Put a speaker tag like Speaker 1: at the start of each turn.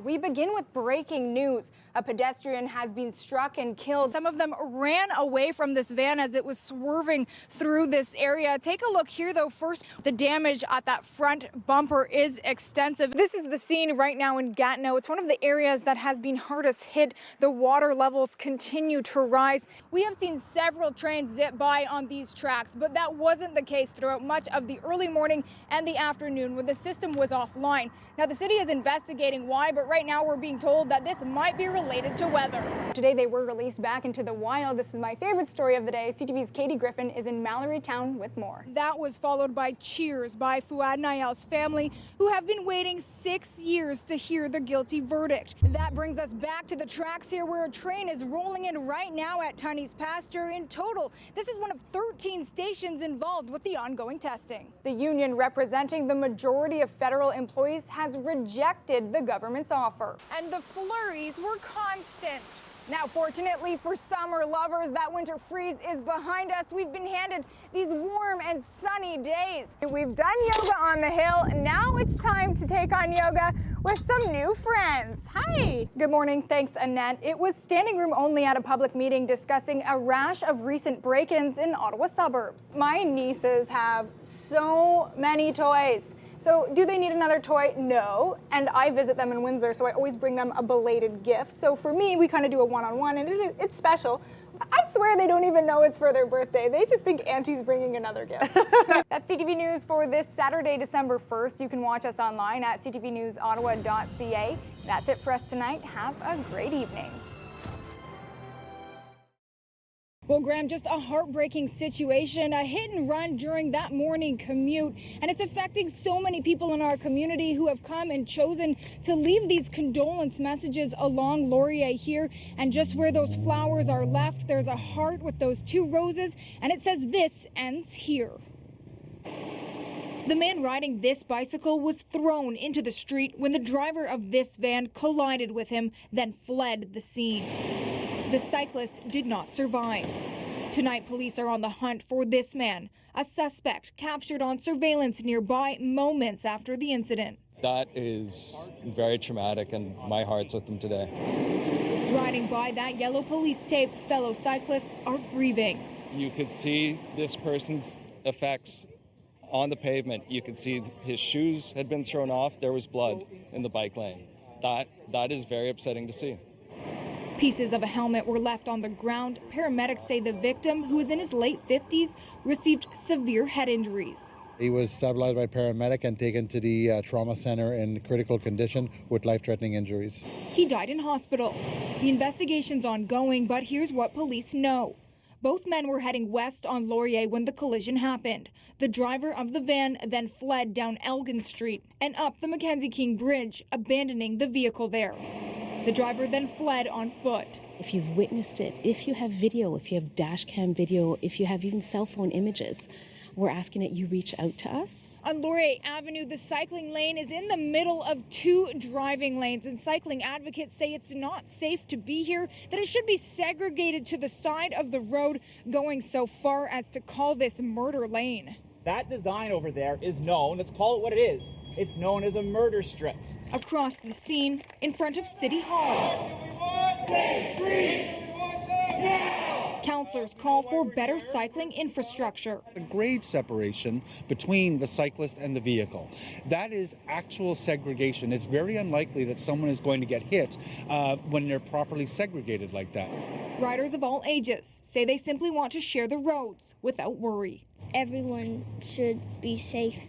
Speaker 1: We begin with breaking news. A pedestrian has been struck and killed. Some of them ran away from this van as it was swerving through this area. Take a look here, though. First, the damage at that front bumper is extensive. This is the scene right now in Gatineau. It's one of the areas that has been hardest hit. The water levels continue to rise. We have seen several trains zip by on these tracks, but that wasn't the case throughout much of the early morning and the afternoon when the system was offline. Now, the city is investigating why, but right now we're being told that this might be related to weather. Today they were released back into the wild. This is my favorite story of the day. CTV's Katie Griffin is in Mallory Town with more. That was followed by cheers by Fouad Nael's family, who have been waiting 6 years to hear the guilty verdict. That brings us back to the tracks here where a train is rolling in right now at Tunney's Pasture. In total, this is one of 13 stations involved with the ongoing testing. The union representing the majority of federal employees has rejected the government's offer. And the flurries were constant. Now, fortunately for summer lovers, that winter freeze is behind us. We've been handed these warm and sunny days. We've done yoga on the hill. Now it's time to take on yoga with some new friends. Hi. Good morning. Thanks, Annette. It was standing room only at a public meeting discussing a rash of recent break-ins in Ottawa suburbs. My nieces have so many toys. So do they need another toy? No. And I visit them in Windsor, so I always bring them a belated gift. So for me, we kind of do a one-on-one, and it's special. I swear they don't even know it's for their birthday. They just think Auntie's bringing another gift. That's CTV News for this Saturday, December 1st. You can watch us online at ctvnewsottawa.ca. That's it for us tonight. Have a great evening. Well, Graham, just a heartbreaking situation, a hit and run during that morning commute, and it's affecting so many people in our community who have come and chosen to leave these condolence messages along Laurier here. And just where those flowers are left, there's a heart with those 2 roses, and it says, "This ends here." The man riding this bicycle was thrown into the street when the driver of this van collided with him, then fled the scene. The cyclist did not survive. Tonight, police are on the hunt for this man, a suspect captured on surveillance nearby moments after the incident.
Speaker 2: That is very traumatic, and my heart's with them today.
Speaker 3: Riding by that yellow police tape, fellow cyclists are grieving.
Speaker 2: You could see this person's effects on the pavement. You could see his shoes had been thrown off. There was blood in the bike lane. That is very upsetting to see.
Speaker 3: Pieces of a helmet were left on the ground. Paramedics say the victim, who is in his late 50s, received severe head injuries.
Speaker 4: He was stabilized by paramedic and taken to the trauma center in critical condition with life-threatening injuries.
Speaker 3: He died in hospital. The investigation's ongoing, but here's what police know. Both men were heading west on Laurier when the collision happened. The driver of the van then fled down Elgin Street and up the Mackenzie King Bridge, abandoning the vehicle there. The driver then fled on foot.
Speaker 5: If you've witnessed it, if you have video, if you have dash cam video, if you have even cell phone images, we're asking that you reach out to us.
Speaker 3: On Laurier Avenue, the cycling lane is in the middle of 2 driving lanes, and cycling advocates say it's not safe to be here, that it should be segregated to the side of the road, going so far as to call this murder lane.
Speaker 6: That design over there is known, let's call it what it is. It's known as a murder strip.
Speaker 3: Across the scene, in front of City Hall. Councillors call for better cycling infrastructure.
Speaker 7: A grade separation between the cyclist and the vehicle. That is actual segregation. It's very unlikely that someone is going to get hit when they're properly segregated like that.
Speaker 3: Riders of all ages say they simply want to share the roads without worry.
Speaker 8: Everyone should be safe